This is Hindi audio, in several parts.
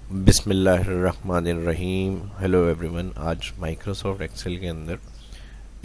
बिस्मिल्लाहिर्रहमानिर्रहीम। Hello everyone. आज माइक्रोसॉफ्ट एक्सेल के अंदर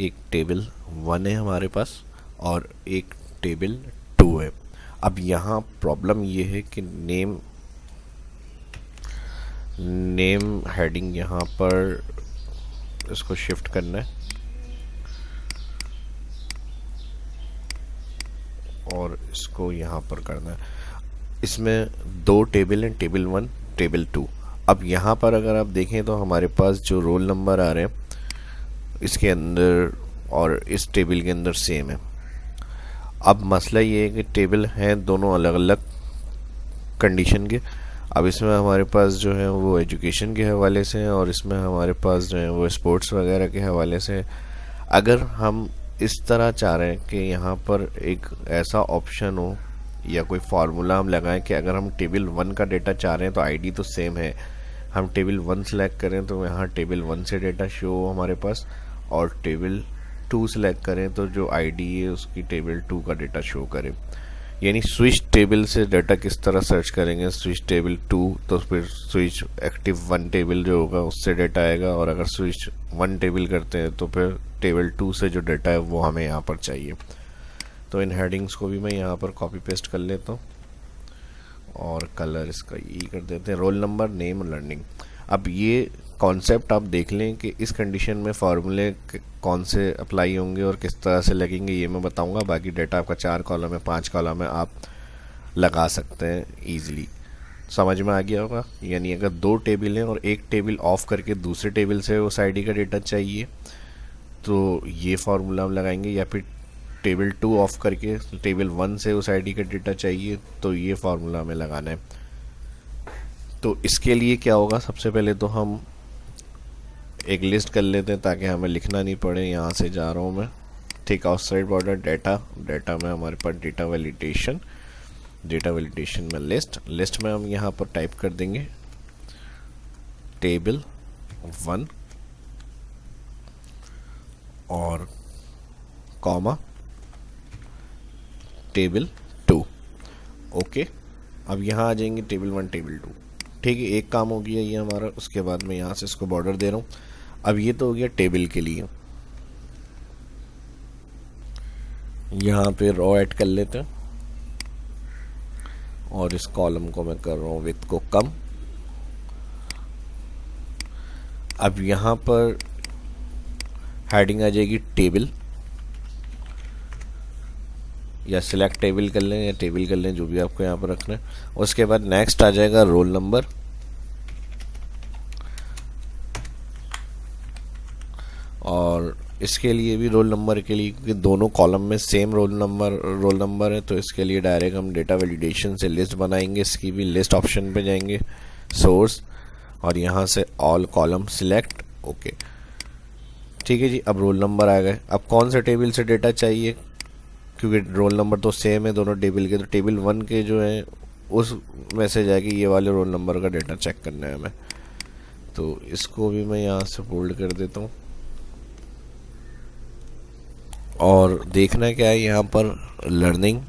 एक टेबल 1 है हमारे पास और एक टेबल 2 है। अब यहाँ प्रॉब्लम ये है कि नेम हेडिंग यहाँ पर इसको शिफ्ट करना है और इसको यहाँ पर करना है। इसमें दो टेबल हैं, टेबल 1 टेबल 2। अब यहाँ पर अगर आप देखें तो हमारे पास जो रोल नंबर आ रहे हैं इसके अंदर और इस टेबल के अंदर सेम है। अब मसला ये है कि टेबल हैं दोनों अलग अलग कंडीशन के। अब इसमें हमारे पास जो है वो एजुकेशन के हवाले से हैं और इसमें हमारे पास जो है वो स्पोर्ट्स वगैरह के हवाले से है। अगर हम इस तरह चाह रहे हैं कि यहाँ पर एक ऐसा ऑप्शन हो या कोई फार्मूला हम लगाएं कि अगर हम टेबल 1 का डेटा चाह रहे हैं तो आईडी तो सेम है, हम टेबल 1 सेलेक्ट करें तो यहाँ टेबल 1 से डेटा शो हो हमारे पास, और टेबल 2 सेलेक्ट करें तो जो आईडी है उसकी टेबल 2 का डेटा शो करे। यानी स्विच टेबल से डाटा किस तरह सर्च करेंगे, स्विच टेबल 2 तो फिर स्विच एक्टिव 1 टेबल जो होगा उससे डाटा आएगा, और अगर स्विच 1 टेबल करते हैं तो फिर टेबल 2 से जो डाटा है वो हमें यहाँ पर चाहिए। तो इन हेडिंग्स को भी मैं यहाँ पर कॉपी पेस्ट कर लेता हूँ और कलर इसका ये कर देते हैं, रोल नंबर नेम लर्निंग। अब ये कॉन्सेप्ट आप देख लें कि इस कंडीशन में फार्मूले कौन से अप्लाई होंगे और किस तरह से लगेंगे ये मैं बताऊंगा। बाकी डेटा आपका 4 कॉलम है, 5 कॉलम है, आप लगा सकते हैं ईजिली। समझ में आ गया होगा। यानी अगर 2 टेबल हैं और एक टेबल ऑफ करके दूसरे टेबल से उस आईडी का डेटा चाहिए तो ये फार्मूला हम लगाएंगे, या फिर टेबल 2 ऑफ करके टेबल 1 से उस आईडी का डेटा चाहिए तो ये फार्मूला हमें लगाना है। तो इसके लिए क्या होगा, सबसे पहले तो हम एक लिस्ट कर लेते हैं ताकि हमें लिखना नहीं पड़े। यहाँ से जा रहा हूँ मैं, ठीक, आउटसाइड बॉर्डर डेटा में हमारे पास डेटा वैलिडेशन में लिस्ट में हम यहाँ पर टाइप कर देंगे टेबल 1 और कॉमा टेबल 2। ओके, अब यहाँ आ जाएंगे टेबल 1 टेबल 2। ठीक है, एक काम हो गया ये हमारा। उसके बाद मैं यहाँ से इसको बॉर्डर दे रहा हूँ। अब ये तो हो गया टेबल के लिए। यहाँ पे रो ऐड कर लेते हैं और इस कॉलम को मैं कर रहा हूँ विड्थ को कम। अब यहाँ पर हेडिंग आ जाएगी टेबल, या सिलेक्ट टेबल कर लें या टेबल कर लें, जो भी आपको यहाँ पर रखना है। उसके बाद नेक्स्ट आ जाएगा रोल नंबर, और इसके लिए भी रोल नंबर के लिए, क्योंकि दोनों कॉलम में सेम रोल नंबर है तो इसके लिए डायरेक्ट हम डेटा वैलिडेशन से लिस्ट बनाएंगे। इसकी भी लिस्ट ऑप्शन पे जाएंगे, सोर्स, और यहाँ से ऑल कॉलम सिलेक्ट। ओके, ठीक है जी। अब रोल नंबर आ गए। अब कौन से टेबल से डेटा चाहिए, क्योंकि रोल नंबर तो सेम है दोनों टेबल के, तो टेबल 1 के जो है उस मैसेज आएगी ये वाले रोल नंबर का डेटा चेक करना है हमें। तो इसको भी मैं यहाँ से होल्ड कर देता हूँ और देखना क्या है यहाँ पर लर्निंग।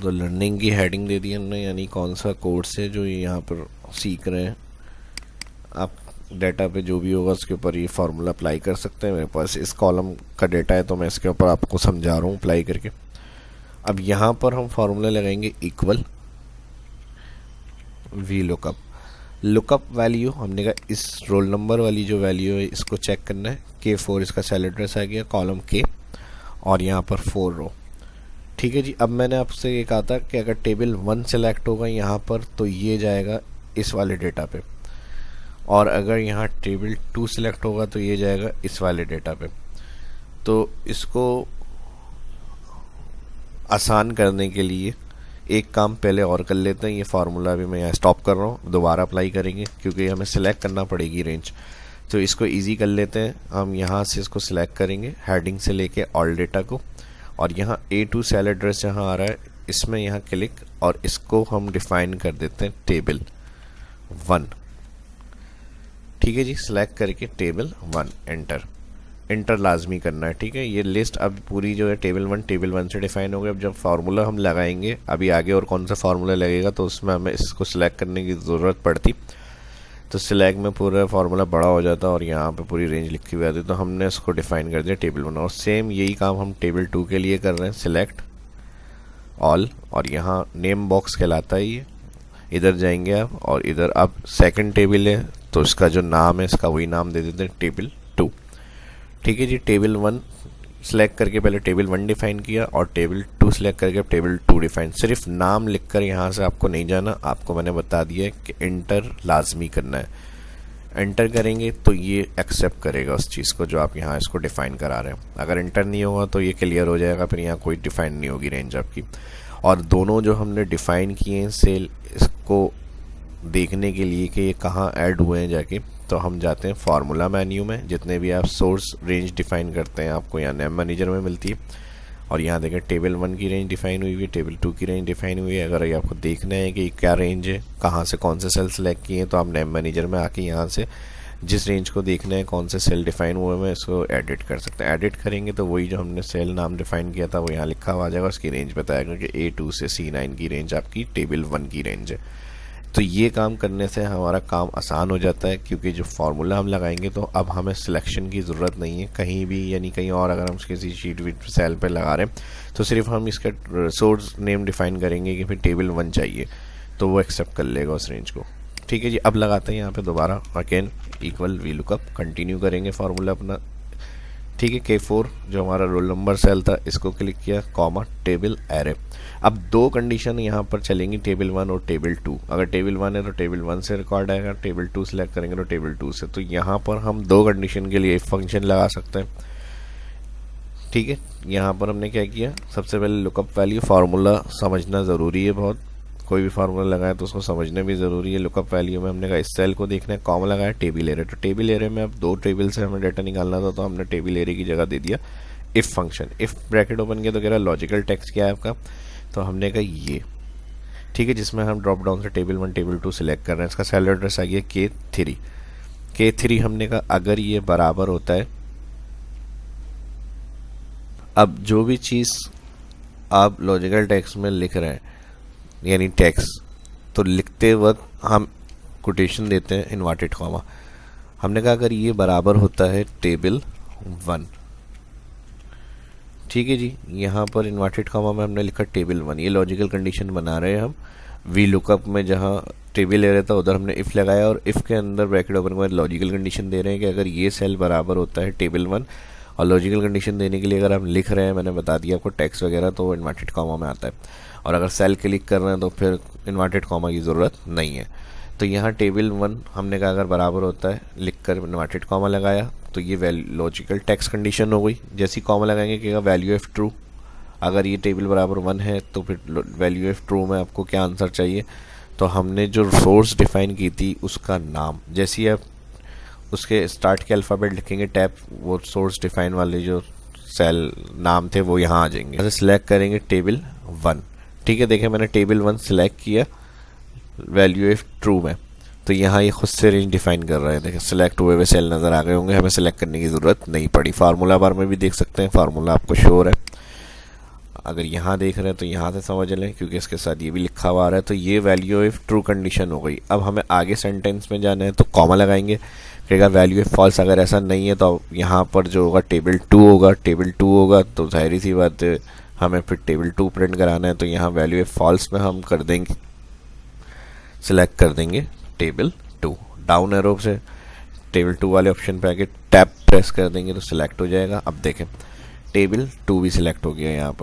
तो लर्निंग की हेडिंग दे दी हमने, यानी कौन सा कोर्स है जो ये यहाँ पर सीख रहे हैं। आप डेटा पे जो भी होगा उसके ऊपर ये फार्मूला अप्लाई कर सकते हैं। मेरे पास इस कॉलम का डेटा है तो मैं इसके ऊपर आपको समझा रहा हूँ अप्लाई करके। अब यहाँ पर हम फार्मूला लगाएंगे इक्वल वी लुकअप वैल्यू। हमने कहा इस रोल नंबर वाली जो वैल्यू है इसको चेक करना है। K4 इसका सेल एड्रेस आ गया, कॉलम K, और यहाँ पर 4 रो। ठीक है जी। अब मैंने आपसे ये कहा था कि अगर टेबल 1 सेलेक्ट होगा यहाँ पर तो ये जाएगा इस वाले डेटा पे, और अगर यहाँ टेबल 2 सेलेक्ट होगा तो ये जाएगा इस वाले डेटा पे। तो इसको आसान करने के लिए एक काम पहले और कर लेते हैं। ये फार्मूला भी मैं यहाँ स्टॉप कर रहा हूँ, दोबारा अप्लाई करेंगे क्योंकि हमें सिलेक्ट करना पड़ेगी रेंज। तो इसको इजी कर लेते हैं। हम यहाँ से इसको सिलेक्ट करेंगे हेडिंग से लेके ऑल डेटा को, और यहाँ A2 सेल एड्रेस जहाँ आ रहा है इसमें यहाँ क्लिक, और इसको हम डिफाइन कर देते हैं टेबल 1। ठीक है जी, सिलेक्ट करके टेबल 1 एंटर। इंटर लाजमी करना है। ठीक है, ये लिस्ट अब पूरी जो है टेबल वन से डिफाइन हो गई। अब जब फार्मूला हम लगाएंगे, अभी आगे और कौन सा फार्मूला लगेगा तो उसमें हमें इसको सिलेक्ट करने की ज़रूरत पड़ती, तो सिलेक्ट में पूरा फार्मूला बड़ा हो जाता और यहाँ पे पूरी रेंज लिखी हुई आती। तो हमने इसको डिफाइन कर दिया टेबल वन, और सेम यही काम हम टेबल टू के लिए कर रहे हैं। सिलेक्ट ऑल, और यहाँ नेम बॉक्स कहलाता है ये, इधर जाएंगे आप और इधर अब सेकंड टेबल है तो इसका जो नाम है इसका वही नाम दे देते हैं टेबल टू। ठीक है जी, टेबल वन सेलेक्ट करके पहले टेबल वन डिफाइन किया और टेबल टू सेलेक्ट करके अब टेबल टू डिफाइन। सिर्फ नाम लिखकर यहाँ से आपको नहीं जाना, आपको मैंने बता दिया है कि एंटर लाजमी करना है। एंटर करेंगे तो ये एक्सेप्ट करेगा उस चीज़ को जो आप यहाँ इसको डिफाइन करा रहे हैं। अगर एंटर नहीं होगा तो ये क्लियर हो जाएगा, फिर यहाँ कोई डिफाइन नहीं होगी रेंज आपकी। और दोनों जो हमने डिफाइन किए हैं सेल, इसको देखने के लिए कि ये कहाँ ऐड हुए हैं जाके, तो हम जाते हैं फार्मूला मेन्यू में। जितने भी आप सोर्स रेंज डिफाइन करते हैं आपको यहाँ नेम मैनेजर में मिलती है, और यहाँ देखें टेबल वन की रेंज डिफाइन हुई है, टेबल टू की रेंज डिफाइन हुई है। अगर ये आपको देखना है कि क्या रेंज है, कहाँ से कौन से सेल सेलेक्ट किए हैं, तो आप नेम मैनेजर में आके यहाँ से जिस रेंज को देखना है कौन से सेल डिफाइन हुए हैं इसको एडिट कर सकते हैं। एडिट करेंगे तो वही जो हमने सेल नाम डिफाइन किया था वो यहाँ लिखा हुआ आ जाएगा, उसकी रेंज बताएगा कि A2 से C9 की रेंज आपकी टेबल वन की रेंज है। तो ये काम करने से हमारा काम आसान हो जाता है, क्योंकि जो फार्मूला हम लगाएंगे तो अब हमें सिलेक्शन की ज़रूरत नहीं है कहीं भी, यानी कहीं और अगर हम किसी शीट वीट सेल पे लगा रहे हैं तो सिर्फ हम इसका सोर्स नेम डिफाइन करेंगे कि फिर टेबल वन चाहिए तो वो एक्सेप्ट कर लेगा उस रेंज को। ठीक है जी, अब लगाते हैं यहाँ पे दोबारा again equal V lookup, continue करेंगे फार्मूला अपना। ठीक है, K4 जो हमारा रोल नंबर सेल था इसको क्लिक किया, कॉमा टेबल एरे। अब दो कंडीशन यहाँ पर चलेंगी, टेबल वन और टेबल टू। अगर टेबल वन है तो टेबल वन से रिकॉर्ड आएगा, टेबल टू सेलेक्ट करेंगे तो टेबल टू से। तो यहाँ पर हम दो कंडीशन के लिए फंक्शन लगा सकते हैं। ठीक है, यहाँ पर हमने क्या किया, सबसे पहले लुकअप वैल्यू, फार्मूला समझना ज़रूरी है बहुत, कोई भी फार्मूला लगाए तो उसको समझना भी ज़रूरी है। लुकअप वैल्यू में हमने कहा इस सेल को देखना है, कॉमा लगाया टेबल एरे। तो टेबल एरे में अब दो टेबल से हमें डाटा निकालना था तो हमने टेबल एरे की जगह दे दिया if function. If bracket open किया तो कह रहा लॉजिकल टेक्स्ट क्या है आपका, तो हमने कहा ये। ठीक है, जिसमें हम ड्रॉप डाउन से table one table two select कर रहे हैं। इसका सेल एड्रेस आ गया K3। K3 हमने कहा अगर ये बराबर होता है, अब जो भी चीज़ आप लॉजिकल टेक्स्ट में लिख रहे हैं यानी टेक्स्ट, तो लिखते वक्त हम कोटेशन देते हैं इन्वर्टेड कॉमा। हमने कहा अगर ये बराबर होता है टेबल वन। ठीक है जी, यहाँ पर इन्वर्टेड कॉमा में हमने लिखा टेबल वन, ये लॉजिकल कंडीशन बना रहे हैं हम। वी लुकअप में जहाँ टेबल ले रहा था उधर हमने इफ़ लगाया और इफ़ के अंदर ब्रैकेट ओपन के बाद लॉजिकल कंडीशन दे रहे हैं कि अगर ये सेल बराबर होता है टेबल वन। और लॉजिकल कंडीशन देने के लिए अगर हम लिख रहे हैं, मैंने बता दिया आपको टेक्स्ट वगैरह, तो वो इन्वर्टेड कॉमा में आता है। और अगर सेल क्लिक कर रहे हैं तो फिर इन्वर्टेड कॉमा की ज़रूरत नहीं है। तो यहाँ टेबल वन हमने कहा अगर बराबर होता है, लिखकर इन्वर्टेड कॉमा लगाया तो ये लॉजिकल टेक्स्ट कंडीशन हो गई। जैसे ही कॉमा लगाएंगे कि वैल्यू ऑफ ट्रू, अगर ये टेबल बराबर वन है तो फिर वैल्यू ऑफ ट्रू में आपको क्या आंसर चाहिए, तो हमने जो सोर्स डिफाइन की थी उसका नाम, जैसे ही आप उसके स्टार्ट के अल्फ़ाबेट लिखेंगे टैप, वो सोर्स डिफाइन वाले जो सेल नाम थे वो यहाँ आ जाएंगे। जैसे सिलेक्ट करेंगे टेबल वन। ठीक है, देखें मैंने टेबल वन सिलेक्ट किया वैल्यू ऑफ ट्रू में, तो यहाँ ये खुद से रेंज डिफाइन कर रहे हैं। देखें सिलेक्ट हुए हुए सेल नज़र आ गए होंगे, हमें सिलेक्ट करने की ज़रूरत नहीं पड़ी। फार्मूला बार में भी देख सकते हैं, फार्मूला आपको शोर है। अगर यहाँ देख रहे हैं तो यहाँ से समझ लें, क्योंकि इसके साथ ये भी लिखा हुआ आ रहा है। तो ये वैल्यू ऑफ ट्रू कंडीशन हो गई। अब हमें आगे सेंटेंस में जाना है तो कॉमा लगाएंगे, कहेगा वैल्यू ऑफ फॉल्स। अगर ऐसा नहीं है तो यहाँ पर जो होगा टेबल टू होगा, टेबल टू होगा तो जाहिर सी बात है हमें फिर टेबल टू प्रिंट कराना है। तो यहाँ वैल्यू ऑफ फॉल्स में हम कर देंगे, सिलेक्ट कर देंगे टेबल टू। डाउन एरो से टेबल टू वाले ऑप्शन पे आके टैप प्रेस कर देंगे तो सिलेक्ट हो जाएगा। अब देखें टेबल टू भी सिलेक्ट हो गया।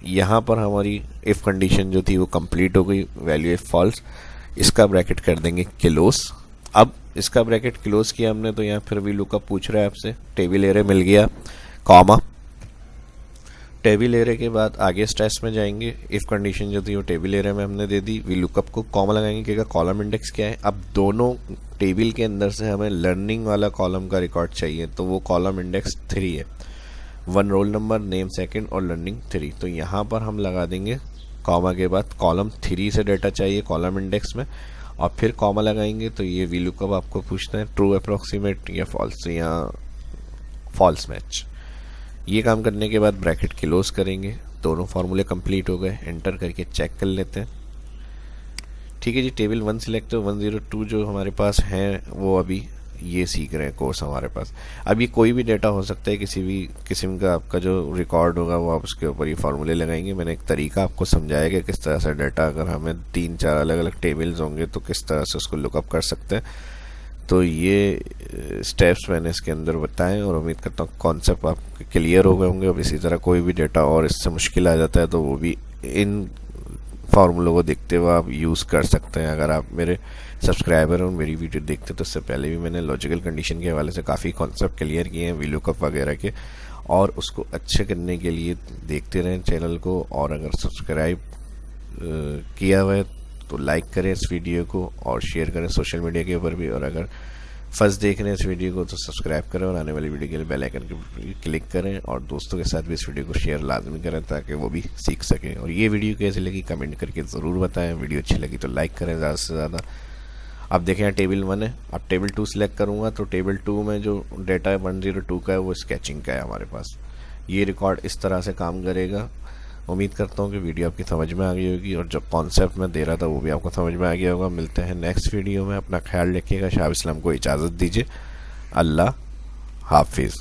यहाँ पर हमारी इफ़ कंडीशन जो थी वो कंप्लीट हो गई, वैल्यू ऑफ फॉल्स। इसका ब्रैकेट कर देंगे क्लोज। अब इसका ब्रैकेट क्लोज किया हमने तो यहाँ फिर भी लुकअप पूछ रहा है आपसे, टेबल एरे मिल गया, कॉमा। टेबल एरे के बाद आगे स्टेप्स में जाएंगे, इफ़ कंडीशन जो थी वो टेबल एरे में हमने दे दी, वी लुकअप को कॉमा लगाएंगे कि कॉलम इंडेक्स क्या है। अब दोनों टेबल के अंदर से हमें लर्निंग वाला कॉलम का रिकॉर्ड चाहिए, तो वो कॉलम इंडेक्स 3 है। 1 रोल नंबर, नेम सेकंड और लर्निंग 3। तो यहाँ पर हम लगा देंगे कॉमा के बाद कॉलम 3 से डाटा चाहिए कॉलम इंडेक्स में, और फिर कॉमा लगाएंगे तो ये वी लुकअप आपको पूछना है ट्रू अप्रॉक्सीमेट या फॉल्स। तो यहाँ फॉल्स मैच। ये काम करने के बाद ब्रैकेट क्लोज करेंगे, दोनों फार्मूले कंप्लीट हो गए, एंटर करके चेक कर लेते हैं। ठीक है जी, टेबल 1 सिलेक्ट, 102 जो हमारे पास हैं वो अभी ये सीख रहे हैं कोर्स हमारे पास। अब ये कोई भी डेटा हो सकता है, किसी भी किस्म का आपका जो रिकॉर्ड होगा वो आप उसके ऊपर ये फार्मूले लगाएंगे। मैंने एक तरीका आपको समझाया कि किस तरह से डाटा, अगर हमें 3-4 अलग अलग टेबल्स होंगे तो किस तरह से उसको लुकअप कर सकते हैं। तो ये स्टेप्स मैंने इसके अंदर बताएं और उम्मीद करता हूँ कॉन्सेप्ट आपके क्लियर हो गए होंगे। अब इसी तरह कोई भी डेटा और इससे मुश्किल आ जाता है तो वो भी इन फार्मूलों को देखते हुए आप यूज़ कर सकते हैं। अगर आप मेरे सब्सक्राइबर और मेरी वीडियो देखते तो इससे पहले भी मैंने लॉजिकल कंडीशन के हवाले से काफ़ी कॉन्सेप्ट क्लियर किए हैं, वीलुकअप वगैरह के, और उसको अच्छे करने के लिए देखते रहें चैनल को। और अगर सब्सक्राइब किया हुआ है तो लाइक करें इस वीडियो को और शेयर करें सोशल मीडिया के ऊपर भी। और अगर फर्स्ट देख रहे हैं इस वीडियो को तो सब्सक्राइब करें और आने वाली वीडियो के लिए बेल आइकन पर क्लिक करें और दोस्तों के साथ भी इस वीडियो को शेयर लाजमी करें ताकि वो भी सीख सकें। और ये वीडियो कैसी लगी कमेंट करके ज़रूर बताएं। वीडियो अच्छी लगी तो लाइक करें ज़्यादा से ज़्यादा। अब देखें यहाँ टेबल 1 है, अब टेबल 2 सिलेक्ट करूँगा तो टेबल 2 में जो डेटा है 102 का है वो स्केचिंग का है हमारे पास। ये रिकॉर्ड इस तरह से काम करेगा। उम्मीद करता हूँ कि वीडियो आपकी समझ में आ गई होगी और जो कॉन्सेप्ट मैं दे रहा था वो भी आपको समझ में आ गया होगा। मिलते हैं नेक्स्ट वीडियो में, अपना ख्याल रखिएगा। शाह इस्लाम को इजाज़त दीजिए। अल्लाह हाफिज़।